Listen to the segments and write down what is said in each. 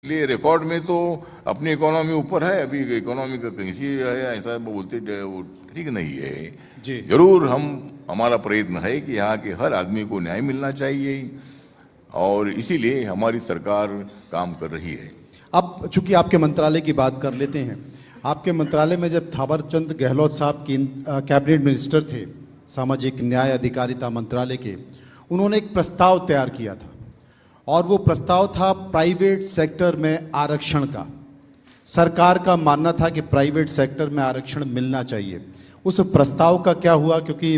इसलिए रिकॉर्ड में तो अपनी इकोनॉमी ऊपर है, अभी इकोनॉमी का कहीं से है ऐसा बोलते वो ठीक नहीं है जी। जरूर हमारा प्रयत्न है कि यहाँ के हर आदमी को न्याय मिलना चाहिए और इसीलिए हमारी सरकार काम कर रही है। अब चूंकि आपके मंत्रालय की बात कर लेते हैं, आपके मंत्रालय में जब थावरचंद गहलोत साहब कैबिनेट मिनिस्टर थे सामाजिक न्याय अधिकारिता मंत्रालय के, उन्होंने एक प्रस्ताव तैयार किया था और वो प्रस्ताव था प्राइवेट सेक्टर में आरक्षण का। सरकार का मानना था कि प्राइवेट सेक्टर में आरक्षण मिलना चाहिए। उस प्रस्ताव का क्या हुआ, क्योंकि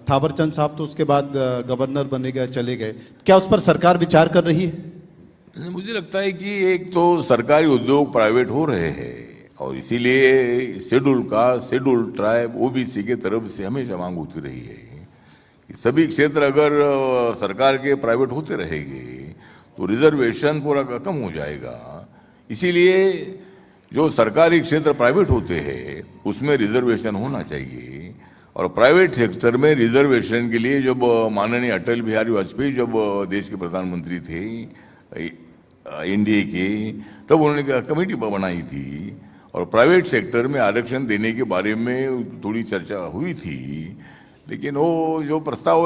थावरचंद साहब तो उसके बाद गवर्नर बने गए, चले गए, क्या उस पर सरकार विचार कर रही है? मुझे लगता है कि एक तो सरकारी उद्योग प्राइवेट हो रहे हैं और इसीलिए शेड्यूल ट्राइब ओबीसी के तरफ से हमेशा मांग होती रही है कि सभी क्षेत्र अगर सरकार के प्राइवेट होते रहेंगे तो रिजर्वेशन पूरा कम हो जाएगा। इसीलिए जो सरकारी क्षेत्र प्राइवेट होते हैं उसमें रिजर्वेशन होना चाहिए और प्राइवेट सेक्टर में रिजर्वेशन के लिए जब माननीय अटल बिहारी वाजपेयी जब देश के प्रधानमंत्री थे एनडीए के, तब उन्होंने कमेटी बनाई थी और प्राइवेट सेक्टर में आरक्षण देने के बारे में थोड़ी चर्चा हुई थी, लेकिन वो जो प्रस्ताव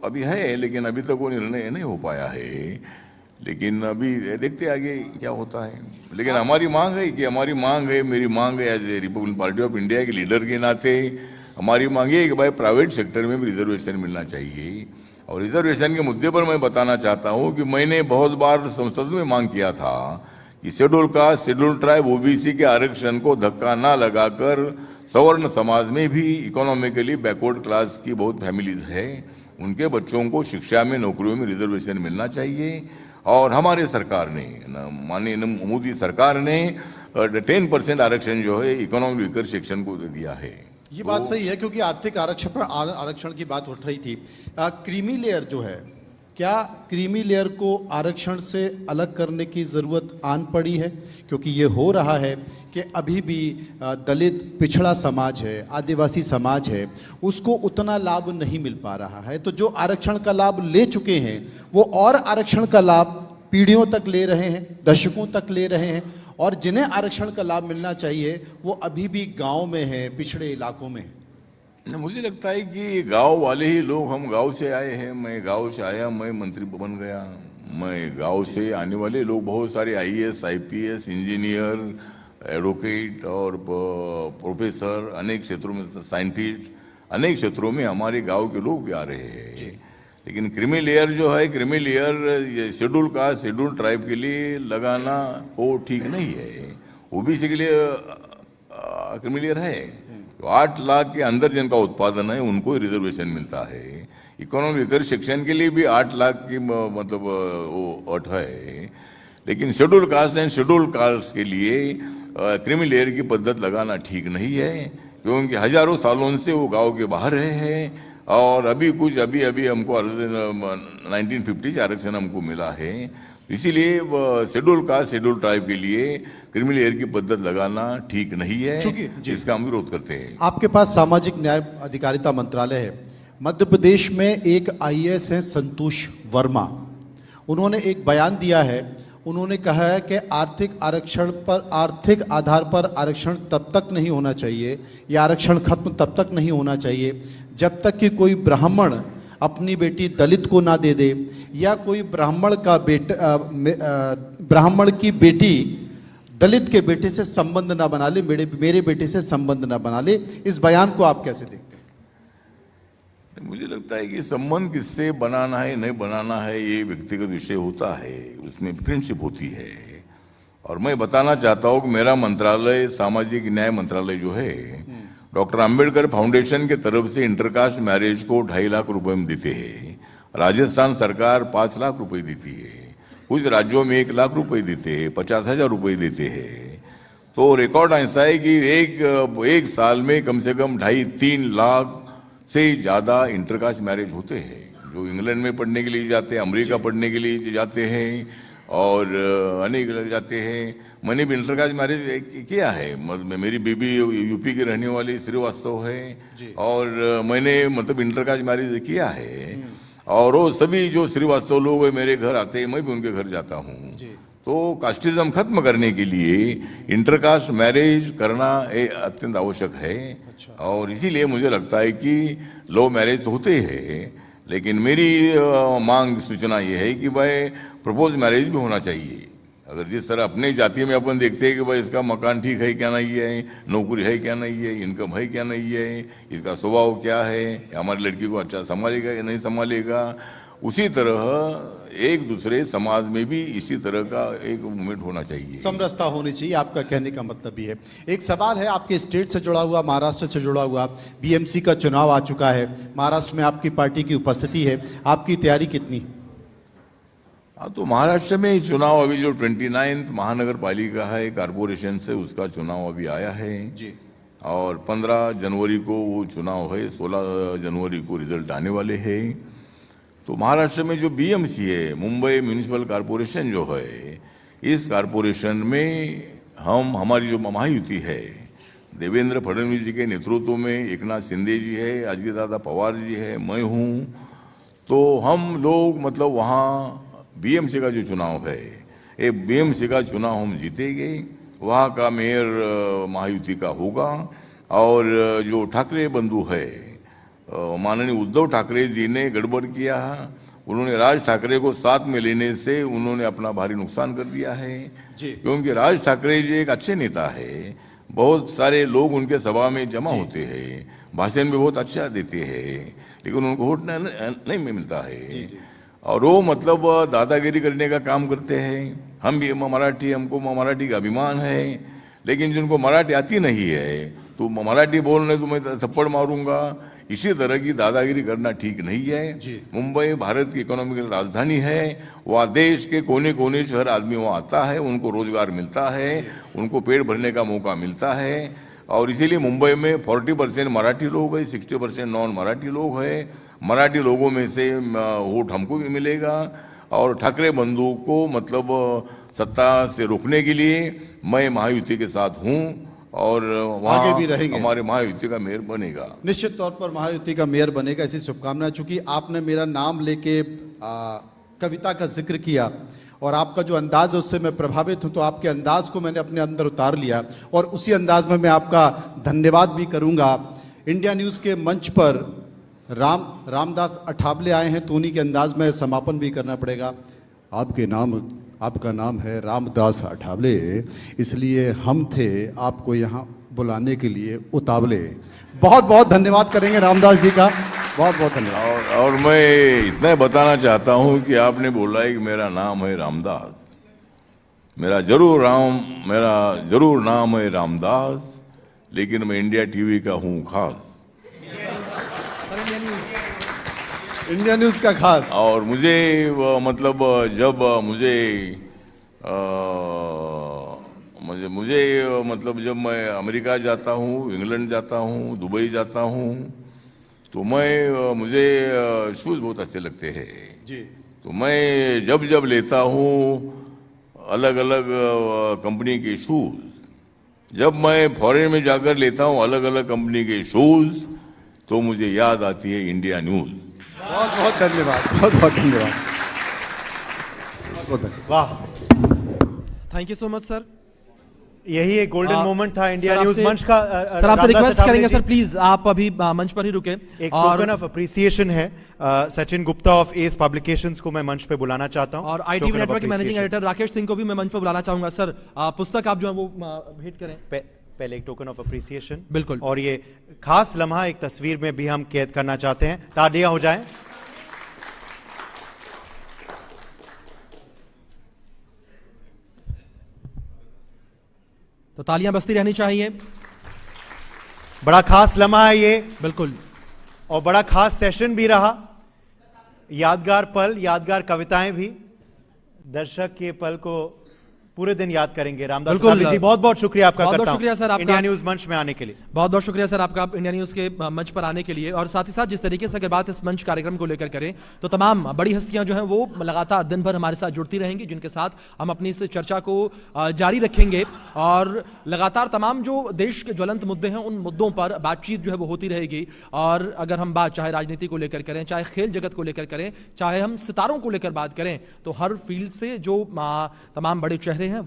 अभी है लेकिन अभी तक वो निर्णय नहीं हो पाया है। लेकिन अभी देखते आगे क्या होता है। लेकिन हमारी मांग है, मेरी मांग है as a Republican Party of India के लीडर के नाते हमारी मांग है कि भाई प्राइवेट सेक्टर में भी रिजर्वेशन मिलना चाहिए। और रिजर्वेशन के मुद्दे पर मैं बताना चाहता हूं कि मैंने बहुत बार संसद में मांग किया था कि शेड्यूल ट्राइब ओबीसी के आरक्षण को धक्का ना लगाकर सवर्ण समाज में भी इकोनॉमिकली बैकवर्ड क्लास की बहुत फैमिलीज है, उनके बच्चों को शिक्षा में नौकरियों में रिजर्वेशन मिलना चाहिए। और हमारे सरकार ने माननीय मोदी सरकार ने 10% आरक्षण जो है इकोनॉमिक वीकर सेक्शन को दिया है। ये बात सही है, क्योंकि आर्थिक आरक्षण पर आरक्षण की बात उठ रही थी। क्रीमी लेयर जो है, क्या क्रीमी लेयर को आरक्षण से अलग करने की जरूरत आन पड़ी है? क्योंकि ये हो रहा है कि अभी भी दलित पिछड़ा समाज है, आदिवासी समाज है, उसको उतना लाभ नहीं मिल पा रहा है। तो जो आरक्षण का लाभ ले चुके हैं वो और आरक्षण का लाभ पीढ़ियों तक ले रहे हैं, दशकों तक ले रहे हैं, और जिन्हें आरक्षण का लाभ मिलना चाहिए वो अभी भी गांव में है, पिछड़े इलाकों में है। मुझे लगता है कि गांव वाले ही लोग, हम गांव से आए हैं, मैं गांव से आया, मैं मंत्री बन गया, मैं गांव से आने वाले लोग बहुत सारे आईएएस आईपीएस इंजीनियर एडवोकेट और प्रोफेसर अनेक क्षेत्रों में साइंटिस्ट अनेक क्षेत्रों में हमारे गांव के लोग भी आ रहे हैं। लेकिन क्रीमी लेयर जो है, क्रीमी लेयर शेड्यूल ट्राइब के लिए लगाना वो ठीक नहीं है। ओबीसी के लिए क्रीमी लेयर है तो 8 लाख के अंदर जिनका उत्पादन है उनको ही रिजर्वेशन मिलता है। इकोनॉमिक वीकर सेक्शन के लिए भी 8 लाख की मतलब वो अट है, लेकिन schedule caste and schedule caste के लिए क्रीमी लेयर की पद्धत लगाना ठीक नहीं है, क्योंकि हजारों सालों से वो गांव के बाहर रहे हैं और अभी हमको 1950 आरक्षण हमको मिला है। इसीलिए शेड्यूल ट्राइब के लिए क्रीमी लेयर की पद्धत लगाना ठीक नहीं है, जिसका हम विरोध करते हैं। आपके पास सामाजिक न्याय अधिकारिता मंत्रालय है। मध्य प्रदेश में एक आईएएस है संतोष वर्मा, उन्होंने एक बयान दिया है। उन्होंने कहा है कि आर्थिक आधार पर आरक्षण तब तक नहीं होना चाहिए, या आरक्षण खत्म तब तक नहीं होना चाहिए जब तक कि कोई ब्राह्मण अपनी बेटी दलित को ना दे दे, या कोई ब्राह्मण की बेटी दलित के बेटे से संबंध ना बना ले, मेरे बेटे से संबंध ना बना ले। इस बयान को आप कैसे देखते हैं? मुझे लगता है कि संबंध किससे बनाना है नहीं बनाना है ये व्यक्तिगत विषय होता है, उसमें फ्रेंडशिप होती है। और मैं बताना चाहता हूँ कि मेरा मंत्रालय सामाजिक न्याय मंत्रालय जो है डॉक्टर अंबेडकर फाउंडेशन के तरफ से इंटरकास्ट मैरिज को 2.5 लाख रुपए में देते हैं। राजस्थान सरकार 5 लाख रुपए देती है, कुछ राज्यों में 1 लाख रुपए देते हैं, 50,000 रुपए देते हैं। तो रिकॉर्ड ऐसा है कि एक साल में कम से कम 2.5-3 लाख से ज़्यादा इंटरकास्ट मैरिज होते हैं, जो इंग्लैंड में पढ़ने के लिए जाते हैं, अमेरिका पढ़ने के लिए जाते हैं और अनेक जाते हैं। मैंने भी इंटरकास्ट मैरिज किया है। मेरी बीबी यूपी की रहने वाली श्रीवास्तव है और मैंने मतलब इंटरकास्ट मैरिज किया है। और वो सभी जो श्रीवास्तव लोग मेरे घर आते हैं, मैं भी उनके घर जाता हूँ। तो कास्टिज्म खत्म करने के लिए इंटरकास्ट मैरिज करना अत्यंत आवश्यक है। और इसीलिए मुझे लगता है कि लव मैरिज तो होते हैं, लेकिन मेरी मांग सूचना ये है कि भाई प्रपोज मैरिज भी होना चाहिए। अगर जिस तरह अपने जाति में अपन देखते हैं कि भाई इसका मकान ठीक है क्या नहीं है, नौकरी है क्या नहीं है, इनकम है क्या नहीं है, इसका स्वभाव क्या है, हमारी लड़की को अच्छा संभालेगा या नहीं संभालेगा, उसी तरह एक दूसरे समाज में भी इसी तरह का एक मूवमेंट होना चाहिए, समरसता होनी चाहिए, आपका कहने का मतलब भी है। एक सवाल है आपके स्टेट से जुड़ा हुआ, महाराष्ट्र से जुड़ा हुआ। बीएमसी का चुनाव आ चुका है, महाराष्ट्र में आपकी पार्टी की उपस्थिति है, आपकी तैयारी कितनी? हाँ, तो महाराष्ट्र में चुनाव अभी जो 29 महानगर पालिका है कारपोरेशन से, उसका चुनाव अभी आया है जी। और 15 जनवरी को वो चुनाव है, 16 जनवरी को रिजल्ट आने वाले हैं। तो महाराष्ट्र में जो बीएमसी है, मुंबई म्यूनिसिपल कॉरपोरेशन जो है, इस कॉरपोरेशन में हमारी जो महायुति है, देवेंद्र फडणवीस जी के नेतृत्व में एकनाथ शिंदे जी है, अजित दादा पवार जी है, मैं हूँ, तो हम लोग मतलब वहाँ बीएमसी का जो चुनाव है, ये बीएमसी का चुनाव हम जीतेंगे। वहाँ का मेयर महायुति का होगा। और जो ठाकरे बंधु है, माननीय उद्धव ठाकरे जी ने गड़बड़ किया, उन्होंने राज ठाकरे को साथ में लेने से उन्होंने अपना भारी नुकसान कर दिया है जी। क्योंकि राज ठाकरे जी एक अच्छे नेता है, बहुत सारे लोग उनके सभा में जमा होते हैं, भाषण भी बहुत अच्छा देते हैं, लेकिन उनको वोट नहीं मिलता है। और वो मतलब दादागिरी करने का काम करते हैं। हम भी मराठी, हमको मराठी का अभिमान है, लेकिन जिनको मराठी आती नहीं है तो मराठी बोलने तो मैं थप्पड़ मारूंगा, इसी तरह की दादागिरी करना ठीक नहीं है। मुंबई भारत की इकोनॉमिकल राजधानी है, वहाँ देश के कोने कोने से हर आदमी वहाँ आता है, उनको रोजगार मिलता है, उनको पेट भरने का मौका मिलता है। और इसीलिए मुंबई में 40% मराठी लोग हैं, 60% नॉन मराठी लोग हैं। मराठी लोगों में से वोट हमको भी मिलेगा। और ठाकरे बंधु को मतलब सत्ता से रोकने के लिए मैं महायुति के साथ हूँ और आगे भी रहेंगे। हमारे महायुति का मेयर बनेगा, निश्चित तौर पर महायुति का मेयर बनेगा, ऐसी शुभकामनाएं। चूंकि आपने मेरा नाम लेके कविता का जिक्र किया और आपका जो अंदाज है उससे मैं प्रभावित हूं, तो आपके अंदाज को मैंने अपने अंदर उतार लिया और उसी अंदाज में मैं आपका धन्यवाद भी करूंगा। इंडिया न्यूज के मंच पर रामदास अठावले आए हैं, तो उन्हीं के अंदाज में समापन भी करना पड़ेगा। आपका नाम है रामदास अठावले, इसलिए हम थे आपको यहाँ बुलाने के लिए उतावले। बहुत बहुत धन्यवाद करेंगे रामदास जी का, बहुत बहुत धन्यवाद। और मैं इतना बताना चाहता हूँ कि आपने बोला है कि मेरा नाम है रामदास, मेरा जरूर नाम है रामदास, लेकिन मैं इंडिया टीवी का हूँ खास, इंडिया न्यूज का खास। और मुझे मतलब जब मतलब जब मैं अमेरिका जाता हूँ, इंग्लैंड जाता हूँ, दुबई जाता हूँ, तो मुझे शूज़ बहुत अच्छे लगते हैं जी। तो मैं जब लेता हूँ अलग अलग कंपनी के शूज़, जब मैं फॉरेन में जाकर लेता हूँ अलग अलग कंपनी के शूज़, तो मुझे याद आती है इंडिया न्यूज़। बहुत बहुत धन्यवाद, बहुत बहुत धन्यवाद, बहुत बहुत धन्यवाद। वाह, thank you so much sir. यही एक गोल्डन मोमेंट था इंडिया न्यूज मंच का। सर आपसे रिक्वेस्ट करेंगे सर, प्लीज आप अभी मंच पर ही रुके। एक टोकन ऑफ अप्रिसिएशन है, Sachin Gupta of S publications को मैं मंच पे बुलाना चाहता हूं, और आईटीवी नेटवर्क के मैनेजिंग एडिटर राकेश सिंह को भी मैं मंच पर बुलाना चाहूंगा। सर पुस्तक आप जो है वो भेंट करें। पहले एक टोकन ऑफ अप्रिसिएशन, बिल्कुल, और ये खास लम्हा एक तस्वीर में भी हम कैद करना चाहते हैं। तालियां हो जाएं। तो तालियां बजती रहनी चाहिए। बड़ा खास लम्हा है ये, बिल्कुल, और बड़ा खास सेशन भी रहा। यादगार पल, यादगार कविताएं भी। दर्शक के पल को पूरे दिन याद करेंगे। रामदास बिल्कुल। अठावले जी, बहुत बहुत शुक्रिया आपका बहुत-बहुत करता हूं शुक्रिया सर आपका। इंडिया न्यूज मंच में आने के लिए। बहुत बहुत शुक्रिया सर आपका इंडिया न्यूज के मंच पर आने के लिए। और साथ ही साथ जिस तरीके से अगर बात इस मंच कार्यक्रम को लेकर करें तो तमाम बड़ी हस्तियां जो हैं वो लगातार दिन भर हमारे साथ जुड़ती रहेंगी, जिनके साथ हम अपनी इस चर्चा को जारी रखेंगे और लगातार तमाम जो देश के ज्वलंत मुद्दे हैं उन मुद्दों पर बातचीत जो है वो होती रहेगी। और अगर हम बात चाहे राजनीति को लेकर करें, चाहे खेल जगत को लेकर करें, चाहे हम सितारों को लेकर बात करें, तो हर फील्ड से जो तमाम बड़े चेहरे हैं